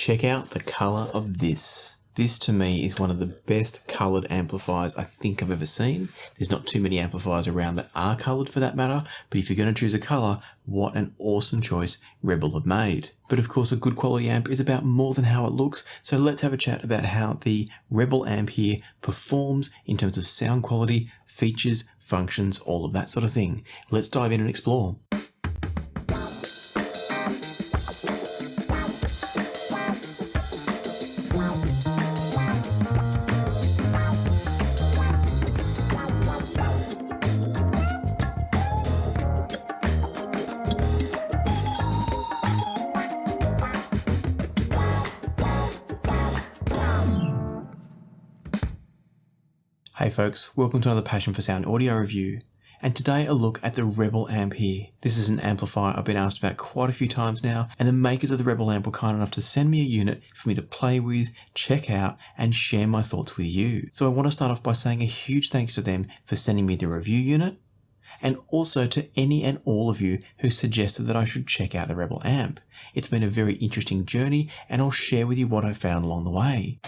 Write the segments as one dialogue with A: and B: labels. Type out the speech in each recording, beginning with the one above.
A: Check out the colour of this. This to me is one of the best coloured amplifiers I think I've ever seen. There's not too many amplifiers around that are coloured for that matter, but if you're going to choose a colour, what an awesome choice Rebel have made. But of course a good quality amp is about more than how it looks, so let's have a chat about how the Rebel amp here performs in terms of sound quality, features, functions, all of that sort of thing. Let's dive in and explore. Hey folks, welcome to another Passion for Sound audio review, and today a look at the Rebel amp here. This is an amplifier I've been asked about quite a few times now, and the makers of the Rebel amp were kind enough to send me a unit for me to play with, check out, and share my thoughts with you. So I want to start off by saying a huge thanks to them for sending me the review unit, and also to any and all of you who suggested that I should check out the Rebel amp. It's been a very interesting journey, and I'll share with you what I found along the way.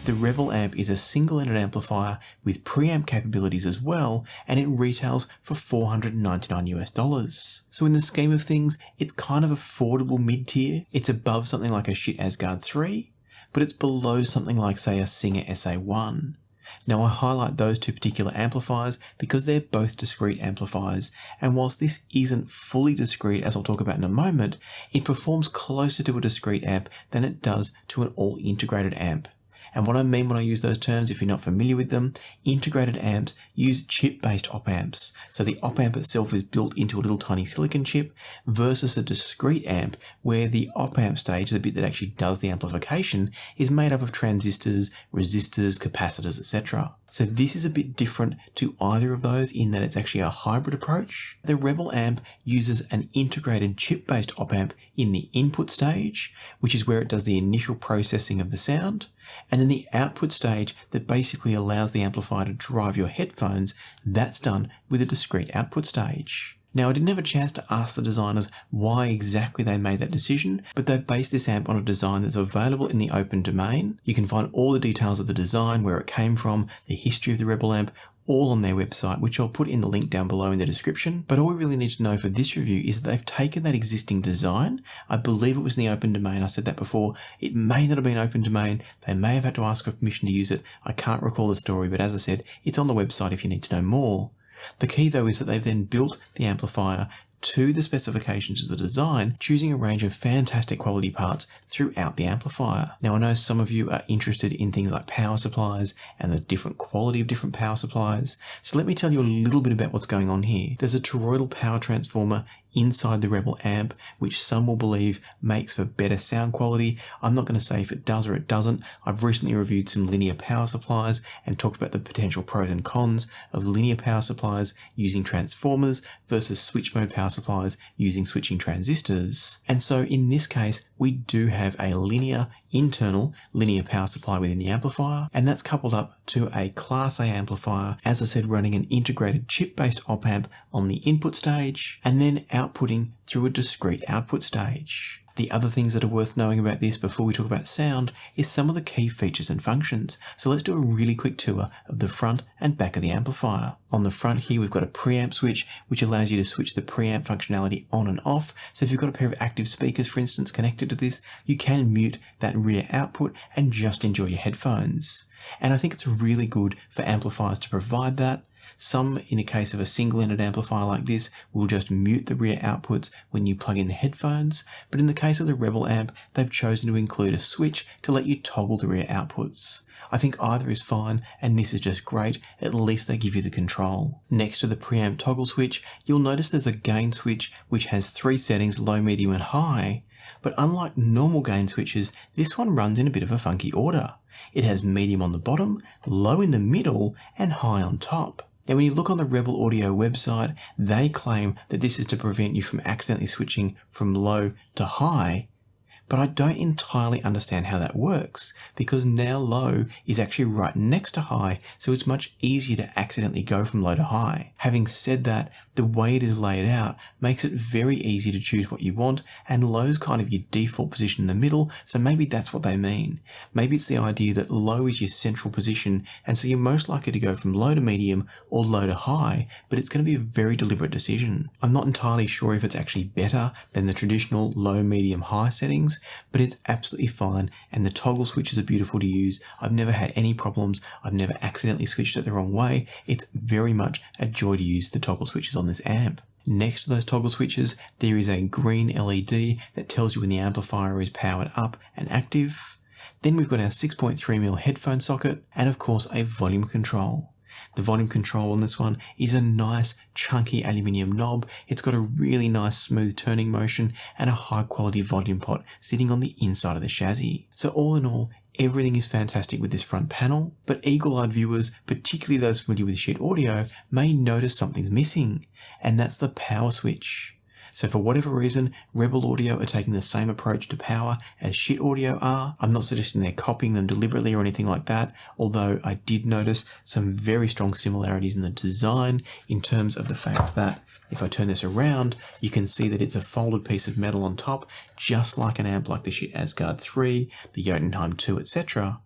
A: The Rebel amp is a single-ended amplifier with preamp capabilities as well, and it retails for $499 US. So in the scheme of things, it's kind of affordable mid-tier. It's above something like a shit Asgard 3, but it's below something like, say, a Singxer SA1. Now I highlight those two particular amplifiers because they're both discrete amplifiers, and whilst this isn't fully discrete, as I'll talk about in a moment, it performs closer to a discrete amp than it does to an all-integrated amp. And what I mean when I use those terms, if you're not familiar with them, integrated amps use chip-based op amps. So the op amp itself is built into a little tiny silicon chip versus a discrete amp where the op amp stage, the bit that actually does the amplification, is made up of transistors, resistors, capacitors, etc. So this is a bit different to either of those in that it's actually a hybrid approach. The Rebel amp uses an integrated chip-based op amp in the input stage, which is where it does the initial processing of the sound, and then the output stage that basically allows the amplifier to drive your headphones, that's done with a discrete output stage. Now, I didn't have a chance to ask the designers why exactly they made that decision, but they've based this amp on a design that's available in the open domain. You can find all the details of the design, where it came from, the history of the Rebel amp, all on their website, which I'll put in the link down below in the description. But all we really need to know for this review is that they've taken that existing design. I believe it was in the open domain. I said that before. It may not have been open domain. They may have had to ask for permission to use it. I can't recall the story, but as I said, it's on the website if you need to know more. The key though is that they've then built the amplifier to the specifications of the design, choosing a range of fantastic quality parts throughout the amplifier. Now I know some of you are interested in things like power supplies and the different quality of different power supplies, so let me tell you a little bit about what's going on here. There's a toroidal power transformer inside the Rebel amp, which some will believe makes for better sound quality. I'm not going to say if it does or it doesn't. I've recently reviewed some linear power supplies and talked about the potential pros and cons of linear power supplies using transformers versus switch mode power supplies using switching transistors. And so in this case, we do have a internal linear power supply within the amplifier, and that's coupled up to a Class A amplifier, as I said, running an integrated chip-based op amp on the input stage, and then outputting through a discrete output stage. The other things that are worth knowing about this before we talk about sound is some of the key features and functions. So let's do a really quick tour of the front and back of the amplifier. On the front here, we've got a preamp switch, which allows you to switch the preamp functionality on and off. So if you've got a pair of active speakers, for instance, connected to this, you can mute that rear output and just enjoy your headphones. And I think it's really good for amplifiers to provide that. Some, in a case of a single-ended amplifier like this, will just mute the rear outputs when you plug in the headphones, but in the case of the Rebel amp, they've chosen to include a switch to let you toggle the rear outputs. I think either is fine, and this is just great. At least they give you the control. Next to the preamp toggle switch, you'll notice there's a gain switch which has 3 settings, low, medium and high. But unlike normal gain switches, this one runs in a bit of a funky order. It has medium on the bottom, low in the middle, and high on top. Now when you look on the Rebel Audio website, they claim that this is to prevent you from accidentally switching from low to high, but I don't entirely understand how that works, because now low is actually right next to high, so it's much easier to accidentally go from low to high. Having said that, the way it is laid out makes it very easy to choose what you want, and low is kind of your default position in the middle, so maybe that's what they mean. Maybe it's the idea that low is your central position, and so you're most likely to go from low to medium or low to high, but it's going to be a very deliberate decision. I'm not entirely sure if it's actually better than the traditional low, medium, high settings, but it's absolutely fine, and the toggle switches are beautiful to use. I've never had any problems. I've never accidentally switched it the wrong way. It's very much a joy to use the toggle switches on this amp. Next to those toggle switches, there is a green LED that tells you when the amplifier is powered up and active. Then we've got our 6.3mm headphone socket, and of course a volume control. The volume control on this one is a nice chunky aluminium knob. It's got a really nice smooth turning motion and a high quality volume pot sitting on the inside of the chassis. So all in all, everything is fantastic with this front panel, but eagle-eyed viewers, particularly those familiar with shit audio, may notice something's missing, and that's the power switch. So for whatever reason, Rebel Audio are taking the same approach to power as Shit Audio are. I'm not suggesting they're copying them deliberately or anything like that, although I did notice some very strong similarities in the design in terms of the fact that if I turn this around, you can see that it's a folded piece of metal on top, just like an amp like the Shit Asgard 3, the Jotunheim 2, etc.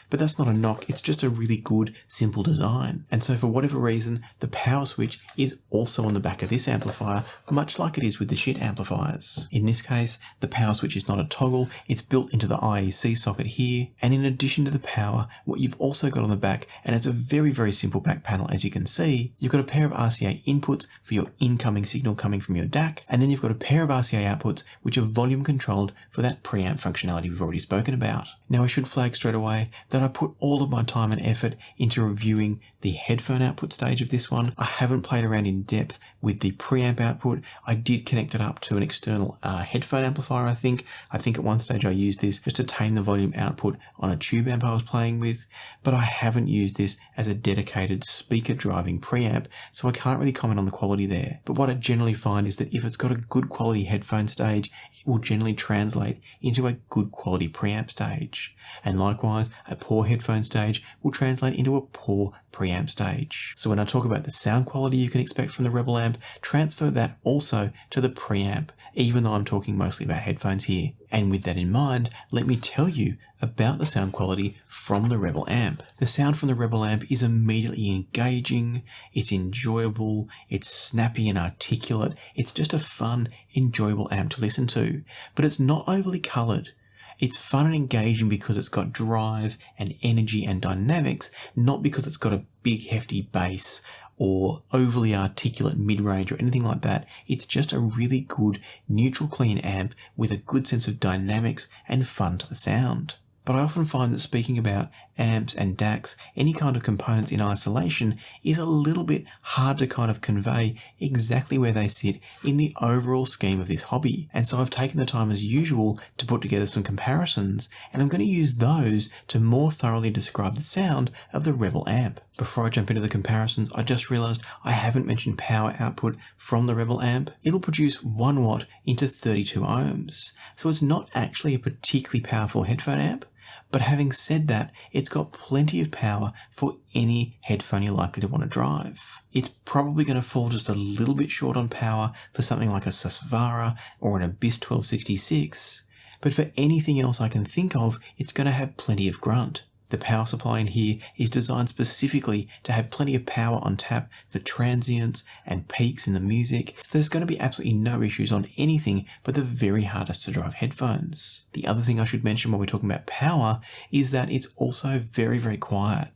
A: But that's not a knock, it's just a really good, simple design. And so for whatever reason, the power switch is also on the back of this amplifier, much like it is with the Shit amplifiers. In this case, the power switch is not a toggle, it's built into the IEC socket here. And in addition to the power, what you've also got on the back, and it's a very, very simple back panel as you can see, you've got a pair of RCA inputs for your incoming signal coming from your DAC, and then you've got a pair of RCA outputs which are volume controlled for that preamp functionality we've already spoken about. Now I should flag straight away that I put all of my time and effort into reviewing the headphone output stage of this one. I haven't played around in depth with the preamp output. I did connect it up to an external headphone amplifier, I think. I think at one stage I used this just to tame the volume output on a tube amp I was playing with, but I haven't used this as a dedicated speaker driving preamp, so I can't really comment on the quality there. But what I generally find is that if it's got a good quality headphone stage, it will generally translate into a good quality preamp stage. And likewise, a poor headphone stage will translate into a poor preamp stage. So when I talk about the sound quality you can expect from the Rebel amp, transfer that also to the preamp, even though I'm talking mostly about headphones here. And with that in mind, let me tell you about the sound quality from the Rebel amp. The sound from the Rebel amp is immediately engaging, it's enjoyable, it's snappy and articulate, it's just a fun, enjoyable amp to listen to. But it's not overly coloured. It's fun and engaging because it's got drive and energy and dynamics, not because it's got a big hefty bass or overly articulate mid-range or anything like that. It's just a really good, neutral, clean amp with a good sense of dynamics and fun to the sound. But I often find that speaking about amps and DACs, any kind of components in isolation, is a little bit hard to kind of convey exactly where they sit in the overall scheme of this hobby. And so I've taken the time as usual to put together some comparisons, and I'm going to use those to more thoroughly describe the sound of the Rebel amp. Before I jump into the comparisons, I just realized I haven't mentioned power output from the Rebel amp. It'll produce 1 watt into 32 ohms. So it's not actually a particularly powerful headphone amp. But having said that, it's got plenty of power for any headphone you're likely to want to drive. It's probably going to fall just a little bit short on power for something like a Susvara or an Abyss 1266, but for anything else I can think of, it's going to have plenty of grunt. The power supply in here is designed specifically to have plenty of power on tap for transients and peaks in the music, so there's going to be absolutely no issues on anything but the very hardest to drive headphones. The other thing I should mention when we're talking about power is that it's also very, very quiet.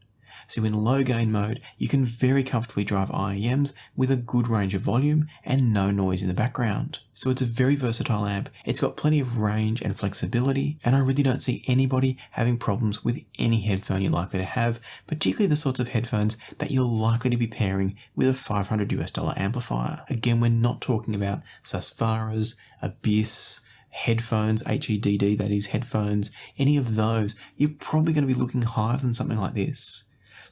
A: So in low gain mode, you can very comfortably drive IEMs with a good range of volume and no noise in the background. So it's a very versatile amp, it's got plenty of range and flexibility, and I really don't see anybody having problems with any headphone you're likely to have, particularly the sorts of headphones that you're likely to be pairing with a $500 amplifier. Again, we're not talking about Susvaras, Abyss, headphones, HEDD, that is headphones, any of those. You're probably going to be looking higher than something like this.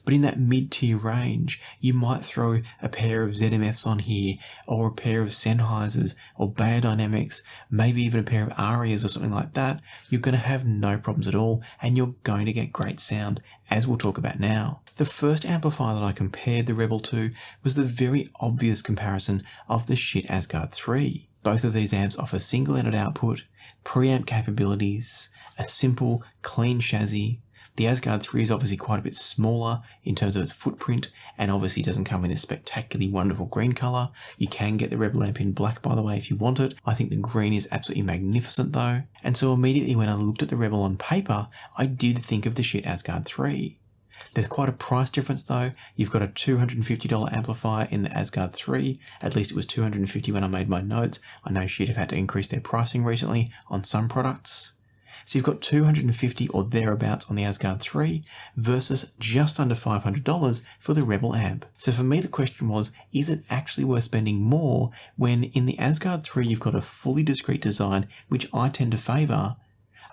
A: But in that mid-tier range, you might throw a pair of ZMFs on here, or a pair of Sennheisers, or Beyerdynamics, maybe even a pair of Arias or something like that. You're going to have no problems at all, and you're going to get great sound, as we'll talk about now. The first amplifier that I compared the Rebel to was the very obvious comparison of the shit Asgard 3. Both of these amps offer single-ended output, preamp capabilities, a simple, clean chassis. The Asgard 3 is obviously quite a bit smaller in terms of its footprint, and obviously doesn't come in this spectacularly wonderful green colour. You can get the Rebel amp in black, by the way, if you want it. I think the green is absolutely magnificent though. And so immediately when I looked at the Rebel on paper, I did think of the shit Asgard 3. There's quite a price difference though. You've got a $250 amplifier in the Asgard 3, at least it was $250 when I made my notes. I know shit have had to increase their pricing recently on some products. So you've got $250 or thereabouts on the Asgard 3 versus just under $500 for the Rebel amp. So for me the question was, is it actually worth spending more when in the Asgard 3 you've got a fully discrete design, which I tend to favour,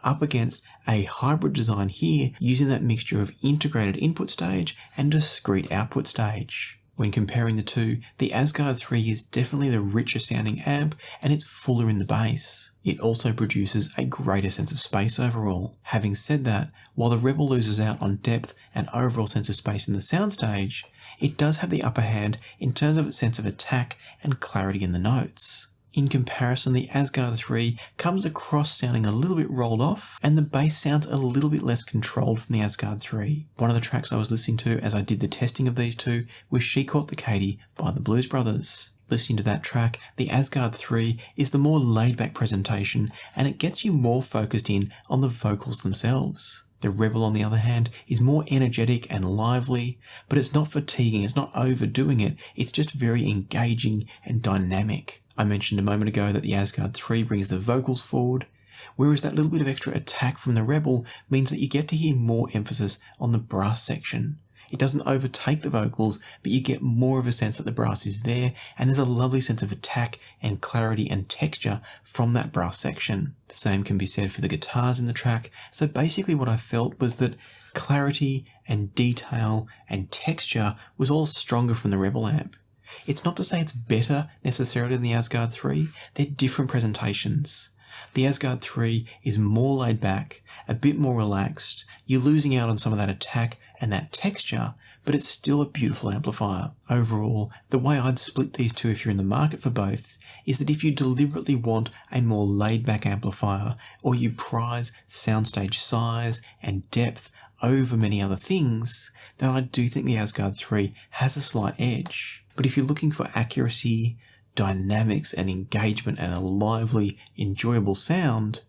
A: up against a hybrid design here using that mixture of integrated input stage and discrete output stage. When comparing the two, the Asgard 3 is definitely the richer sounding amp and it's fuller in the bass. It also produces a greater sense of space overall. Having said that, while the Rebel loses out on depth and overall sense of space in the soundstage, it does have the upper hand in terms of its sense of attack and clarity in the notes. In comparison, the Asgard 3 comes across sounding a little bit rolled off, and the bass sounds a little bit less controlled from the Asgard 3. One of the tracks I was listening to as I did the testing of these two was She Caught the Katy by the Blues Brothers. Listening to that track, the Asgard 3 is the more laid-back presentation, and it gets you more focused in on the vocals themselves. The Rebel, on the other hand, is more energetic and lively, but it's not fatiguing, it's not overdoing it, it's just very engaging and dynamic. I mentioned a moment ago that the Asgard 3 brings the vocals forward, whereas that little bit of extra attack from the Rebel means that you get to hear more emphasis on the brass section. It doesn't overtake the vocals, but you get more of a sense that the brass is there, and there's a lovely sense of attack and clarity and texture from that brass section. The same can be said for the guitars in the track, so basically what I felt was that clarity and detail and texture was all stronger from the Rebel amp. It's not to say it's better necessarily than the Asgard 3, they're different presentations. The Asgard 3 is more laid back, a bit more relaxed, you're losing out on some of that attack and that texture, but it's still a beautiful amplifier. Overall, the way I'd split these two if you're in the market for both is that if you deliberately want a more laid back amplifier, or you prize soundstage size and depth over many other things, then I do think the Asgard 3 has a slight edge. But if you're looking for accuracy, dynamics and engagement and a lively, enjoyable sound,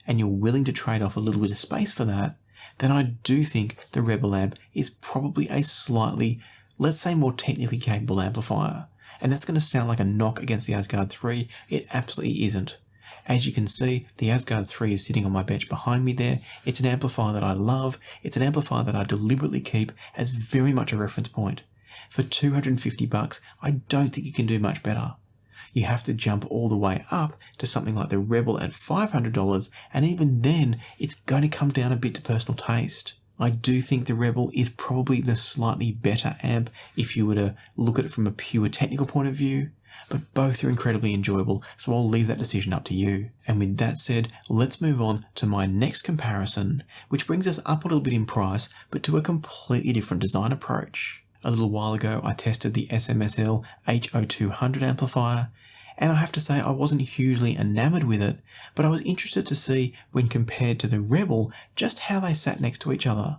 A: and you're willing to trade off a little bit of space for that, then I do think the Rebel amp is probably a slightly, let's say, more technically capable amplifier. And that's going to sound like a knock against the Asgard 3. It absolutely isn't. As you can see, the Asgard 3 is sitting on my bench behind me there. It's an amplifier that I love. It's an amplifier that I deliberately keep as very much a reference point. For $250, I don't think you can do much better. You have to jump all the way up to something like the Rebel at $500, and even then, it's going to come down a bit to personal taste. I do think the Rebel is probably the slightly better amp if you were to look at it from a pure technical point of view, but both are incredibly enjoyable, so I'll leave that decision up to you. And with that said, let's move on to my next comparison, which brings us up a little bit in price, but to a completely different design approach. A little while ago, I tested the SMSL HO200 amplifier, and I have to say I wasn't hugely enamoured with it, but I was interested to see, when compared to the Rebel, just how they sat next to each other.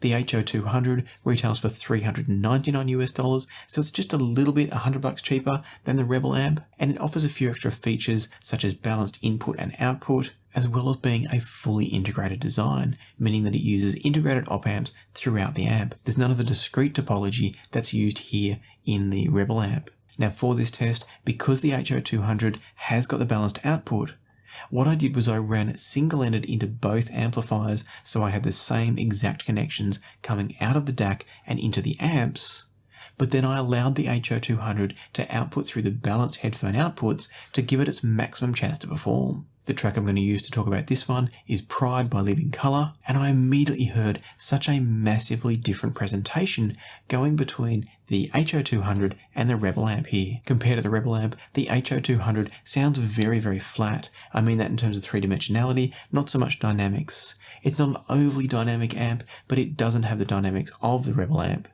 A: The HO200 retails for $399, so it's just a little bit $100 cheaper than the Rebel amp, and it offers a few extra features such as balanced input and output, as well as being a fully integrated design, meaning that it uses integrated op amps throughout the amp. There's none of the discrete topology that's used here in the Rebel amp. Now for this test, because the HO200 has got the balanced output, what I did was I ran single-ended into both amplifiers so I had the same exact connections coming out of the DAC and into the amps, but then I allowed the HO200 to output through the balanced headphone outputs to give it its maximum chance to perform. The track I'm going to use to talk about this one is Pride by Living Colour, and I immediately heard such a massively different presentation going between the HO200 and the Rebel amp here. Compared to the Rebel amp, the HO200 sounds very, very flat. I mean that in terms of three-dimensionality, not so much dynamics. It's not an overly dynamic amp, but it doesn't have the dynamics of the Rebel amp.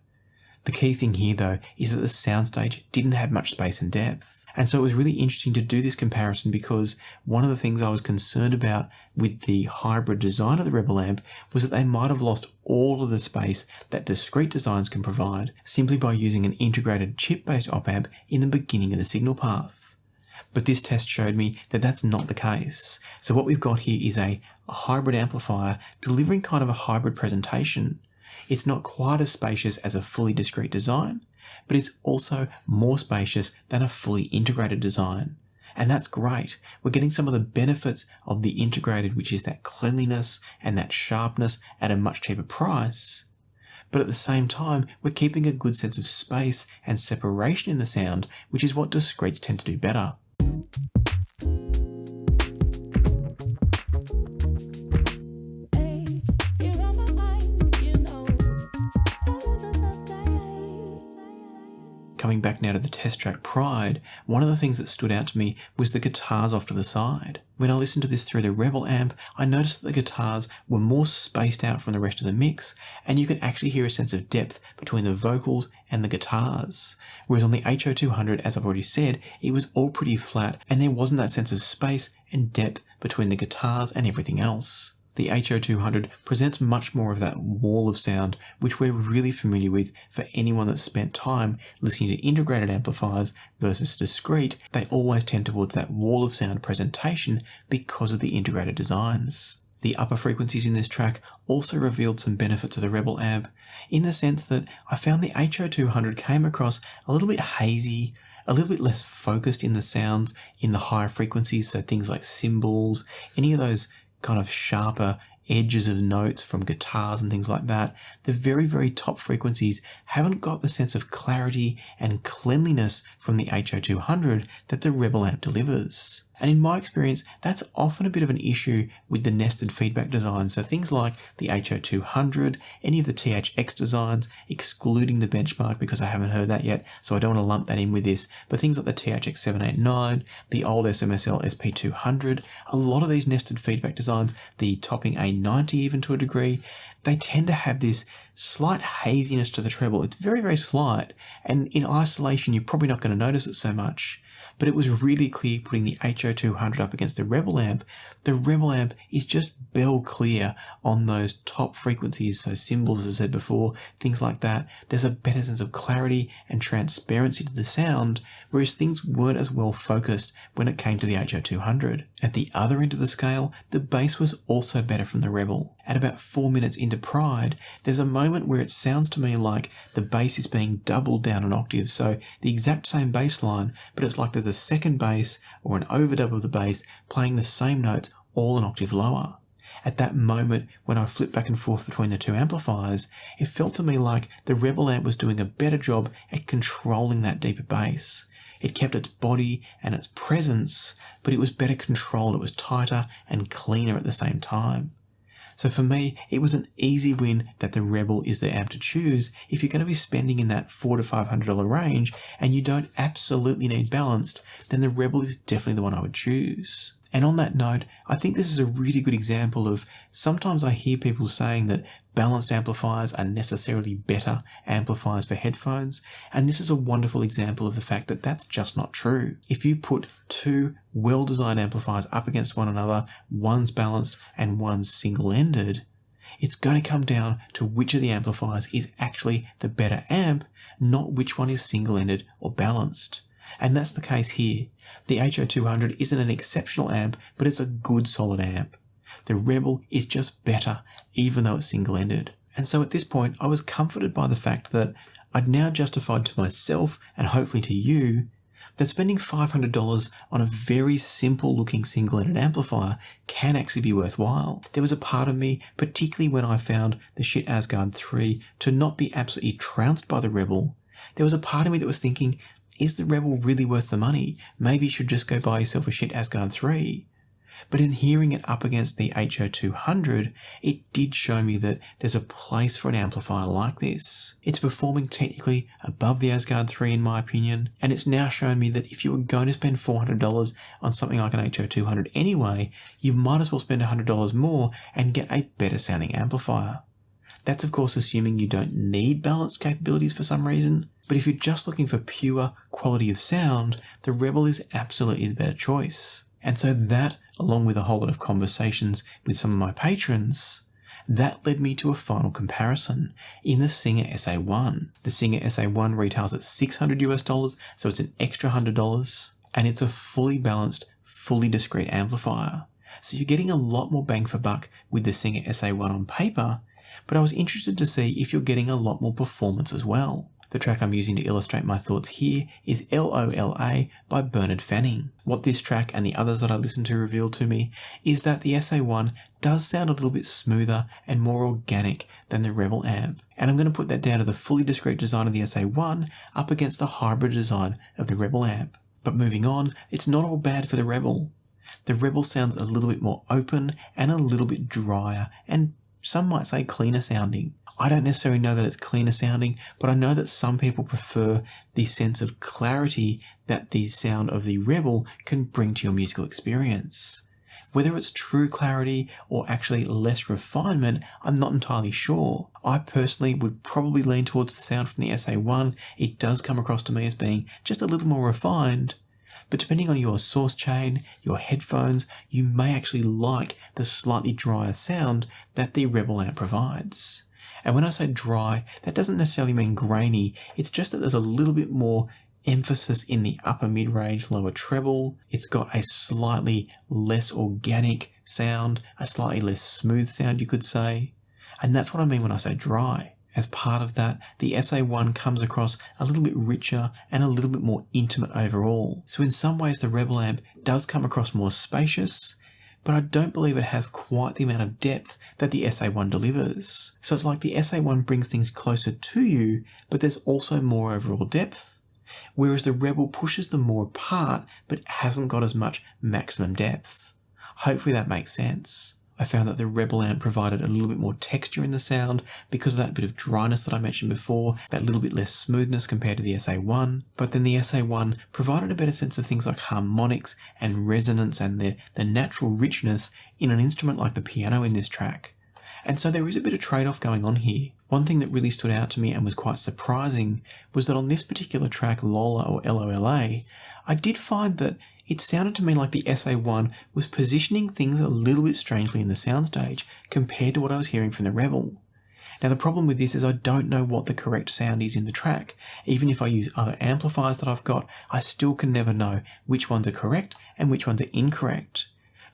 A: The key thing here, though, is that the soundstage didn't have much space and depth. And so it was really interesting to do this comparison because one of the things I was concerned about with the hybrid design of the Rebel amp was that they might have lost all of the space that discrete designs can provide simply by using an integrated chip-based op amp in the beginning of the signal path. But this test showed me that that's not the case. So what we've got here is a hybrid amplifier delivering kind of a hybrid presentation. It's not quite as spacious as a fully discrete design, but it's also more spacious than a fully integrated design. And that's great. We're getting some of the benefits of the integrated, which is that cleanliness and that sharpness at a much cheaper price. But at the same time, we're keeping a good sense of space and separation in the sound, which is what discretes tend to do better. Coming back now to the test track Pride, one of the things that stood out to me was the guitars off to the side. When I listened to this through the Rebel amp, I noticed that the guitars were more spaced out from the rest of the mix, and you could actually hear a sense of depth between the vocals and the guitars. Whereas on the HO200, as I've already said, it was all pretty flat, and there wasn't that sense of space and depth between the guitars and everything else. The HO200 presents much more of that wall of sound, which we're really familiar with for anyone that's spent time listening to integrated amplifiers versus discrete. They always tend towards that wall of sound presentation because of the integrated designs. The upper frequencies in this track also revealed some benefits of the Rebel amp, in the sense that I found the HO200 came across a little bit hazy, a little bit less focused in the sounds in the higher frequencies, so things like cymbals, any of those kind of sharper edges of notes from guitars and things like that. The very, very top frequencies haven't got the sense of clarity and cleanliness from the HO200 that the Rebel amp delivers. And in my experience, that's often a bit of an issue with the nested feedback design. So things like the HO200, any of the THX designs, excluding the benchmark because I haven't heard that yet, so I don't want to lump that in with this, but things like the THX 789, the old SMSL SP200, a lot of these nested feedback designs, the topping A90 even to a degree, they tend to have this slight haziness to the treble. It's very, very slight, and in isolation you're probably not going to notice it so much. But it was really clear putting the HO200 up against the Rebel amp. The Rebel amp is just bell clear on those top frequencies, so cymbals, as I said before, things like that. There's a better sense of clarity and transparency to the sound, whereas things weren't as well focused when it came to the HO200. At the other end of the scale, the bass was also better from the Rebel. At about 4 minutes into Pride, there's a moment where it sounds to me like the bass is being doubled down an octave, so the exact same bass line, but it's like there's a second bass or an overdub of the bass playing the same notes all an octave lower. At that moment, when I flipped back and forth between the two amplifiers, it felt to me like the Rebel amp was doing a better job at controlling that deeper bass. It kept its body and its presence, but it was better controlled. It was tighter and cleaner at the same time. So for me, it was an easy win that the Rebel is the amp to choose if you're going to be spending in that $400 to $500 range and you don't absolutely need balanced, then the Rebel is definitely the one I would choose. And on that note, I think this is a really good example of sometimes I hear people saying that balanced amplifiers are necessarily better amplifiers for headphones, and this is a wonderful example of the fact that that's just not true. If you put two well-designed amplifiers up against one another, one's balanced and one's single-ended, it's going to come down to which of the amplifiers is actually the better amp, not which one is single-ended or balanced. And that's the case here. The HO200 isn't an exceptional amp, but it's a good solid amp. The Rebel is just better, even though it's single-ended. And so at this point, I was comforted by the fact that I'd now justified to myself, and hopefully to you, that spending $500 on a very simple looking single-ended amplifier can actually be worthwhile. There was a part of me, particularly when I found the shit Asgard 3 to not be absolutely trounced by the Rebel, there was a part of me that was thinking, is the Rebel really worth the money? Maybe you should just go buy yourself a shit Asgard 3. But in hearing it up against the HO200, it did show me that there's a place for an amplifier like this. It's performing technically above the Asgard 3 in my opinion, and it's now shown me that if you were going to spend $400 on something like an HO200 anyway, you might as well spend $100 more and get a better sounding amplifier. That's of course assuming you don't need balanced capabilities for some reason, but if you're just looking for pure quality of sound, the Rebel is absolutely the better choice. And so that, along with a whole lot of conversations with some of my patrons, that led me to a final comparison in the Singxer SA1. The Singxer SA1 retails at $600, so it's an extra $100, and it's a fully balanced, fully discrete amplifier. So you're getting a lot more bang for buck with the Singxer SA1 on paper, but I was interested to see if you're getting a lot more performance as well. The track I'm using to illustrate my thoughts here is LOLA by Bernard Fanning. What this track and the others that I listened to revealed to me is that the SA1 does sound a little bit smoother and more organic than the Rebel amp. And I'm going to put that down to the fully discrete design of the SA1 up against the hybrid design of the Rebel amp. But moving on, it's not all bad for the Rebel. The Rebel sounds a little bit more open and a little bit drier and some might say cleaner sounding. I don't necessarily know that it's cleaner sounding, but I know that some people prefer the sense of clarity that the sound of the Rebel can bring to your musical experience. Whether it's true clarity or actually less refinement, I'm not entirely sure. I personally would probably lean towards the sound from the SA1. It does come across to me as being just a little more refined. But depending on your source chain, your headphones, you may actually like the slightly drier sound that the Rebel amp provides. And when I say dry, that doesn't necessarily mean grainy, it's just that there's a little bit more emphasis in the upper mid-range, lower treble. It's got a slightly less organic sound, a slightly less smooth sound you could say. And that's what I mean when I say dry. As part of that, the SA1 comes across a little bit richer and a little bit more intimate overall. So in some ways the Rebel amp does come across more spacious, but I don't believe it has quite the amount of depth that the SA1 delivers. So it's like the SA1 brings things closer to you, but there's also more overall depth, whereas the Rebel pushes them more apart, but hasn't got as much maximum depth. Hopefully that makes sense. I found that the Rebel amp provided a little bit more texture in the sound because of that bit of dryness that I mentioned before, that little bit less smoothness compared to the SA1. But then the SA1 provided a better sense of things like harmonics and resonance and the natural richness in an instrument like the piano in this track. And so there is a bit of trade-off going on here. One thing that really stood out to me and was quite surprising was that on this particular track, Lola or LOLA, I did find that it sounded to me like the SA1 was positioning things a little bit strangely in the soundstage compared to what I was hearing from the Rebel. Now the problem with this is I don't know what the correct sound is in the track. Even if I use other amplifiers that I've got, I still can never know which ones are correct and which ones are incorrect.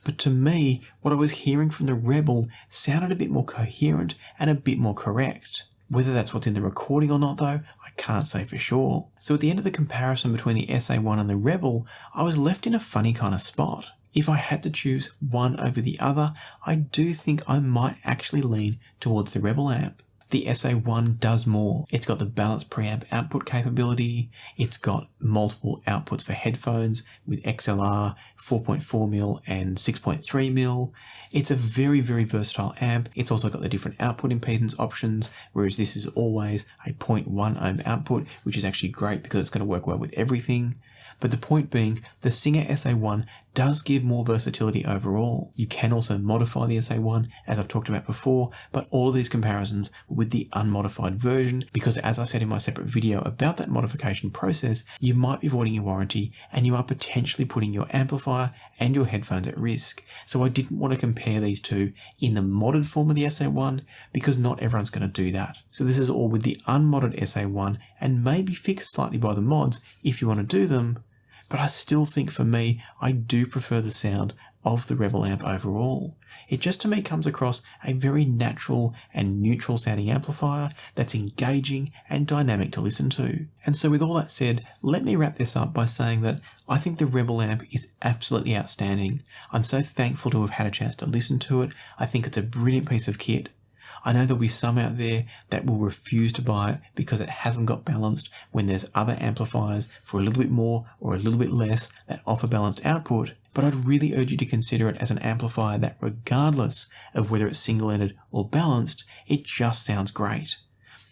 A: But to me, what I was hearing from the Rebel sounded a bit more coherent and a bit more correct. Whether that's what's in the recording or not though, I can't say for sure. So at the end of the comparison between the SA1 and the Rebel, I was left in a funny kind of spot. If I had to choose one over the other, I do think I might actually lean towards the Rebel amp. The SA1 does more. It's got the balanced preamp output capability. It's got multiple outputs for headphones with XLR, 4.4mm and 6.3mm. It's a very, very versatile amp. It's also got the different output impedance options, whereas this is always a 0.1 ohm output, which is actually great because it's going to work well with everything. But the point being, the Singxer SA1 does give more versatility overall. You can also modify the SA1, as I've talked about before, but all of these comparisons were with the unmodified version, because as I said in my separate video about that modification process, you might be voiding your warranty and you are potentially putting your amplifier and your headphones at risk. So I didn't want to compare these two in the modded form of the SA1, because not everyone's going to do that. So this is all with the unmodded SA1 and maybe fixed slightly by the mods if you want to do them. But I still think for me, I do prefer the sound of the Rebel amp overall. It just to me comes across a very natural and neutral sounding amplifier that's engaging and dynamic to listen to. And so with all that said, let me wrap this up by saying that I think the Rebel amp is absolutely outstanding. I'm so thankful to have had a chance to listen to it. I think it's a brilliant piece of kit. I know there'll be some out there that will refuse to buy it because it hasn't got balanced when there's other amplifiers for a little bit more or a little bit less that offer balanced output, but I'd really urge you to consider it as an amplifier that regardless of whether it's single-ended or balanced, it just sounds great.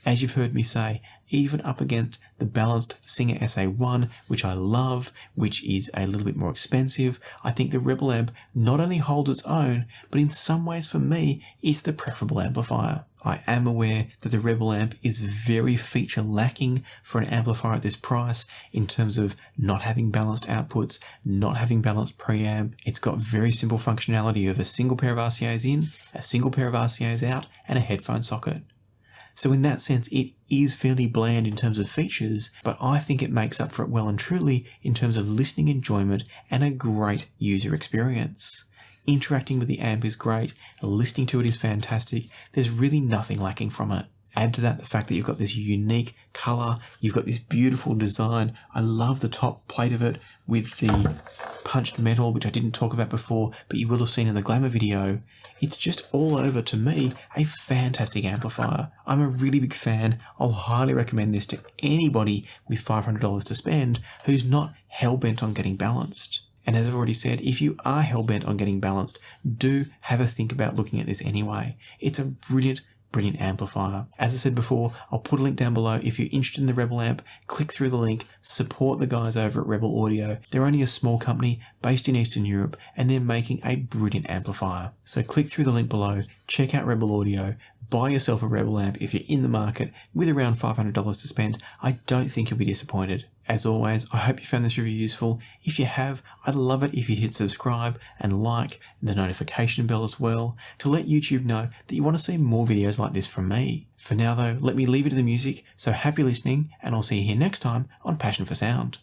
A: As you've heard me say, even up against the balanced Singxer SA1, which I love, which is a little bit more expensive, I think the Rebel amp not only holds its own, but in some ways for me, is the preferable amplifier. I am aware that the Rebel amp is very feature lacking for an amplifier at this price in terms of not having balanced outputs, not having balanced preamp. It's got very simple functionality of a single pair of RCAs in, a single pair of RCAs out, and a headphone socket. So in that sense, it is fairly bland in terms of features, but I think it makes up for it well and truly in terms of listening enjoyment and a great user experience. Interacting with the amp is great, listening to it is fantastic, there's really nothing lacking from it. Add to that the fact that you've got this unique colour, you've got this beautiful design. I love the top plate of it with the punched metal, which I didn't talk about before, but you will have seen in the Glamour video. It's just all over, to me, a fantastic amplifier. I'm a really big fan. I'll highly recommend this to anybody with $500 to spend who's not hell-bent on getting balanced. And as I've already said, if you are hell-bent on getting balanced, do have a think about looking at this anyway. It's a brilliant amplifier. As I said before, I'll put a link down below. If you're interested in the Rebel amp, click through the link, support the guys over at Rebel Audio. They're only a small company based in Eastern Europe, and they're making a brilliant amplifier. So click through the link below, check out Rebel Audio, buy yourself a Rebel amp if you're in the market with around $500 to spend. I don't think you'll be disappointed. As always, I hope you found this review useful. If you have, I'd love it if you'd hit subscribe and like the notification bell as well to let YouTube know that you want to see more videos like this from me. For now though, let me leave it to the music, so happy listening, and I'll see you here next time on Passion for Sound.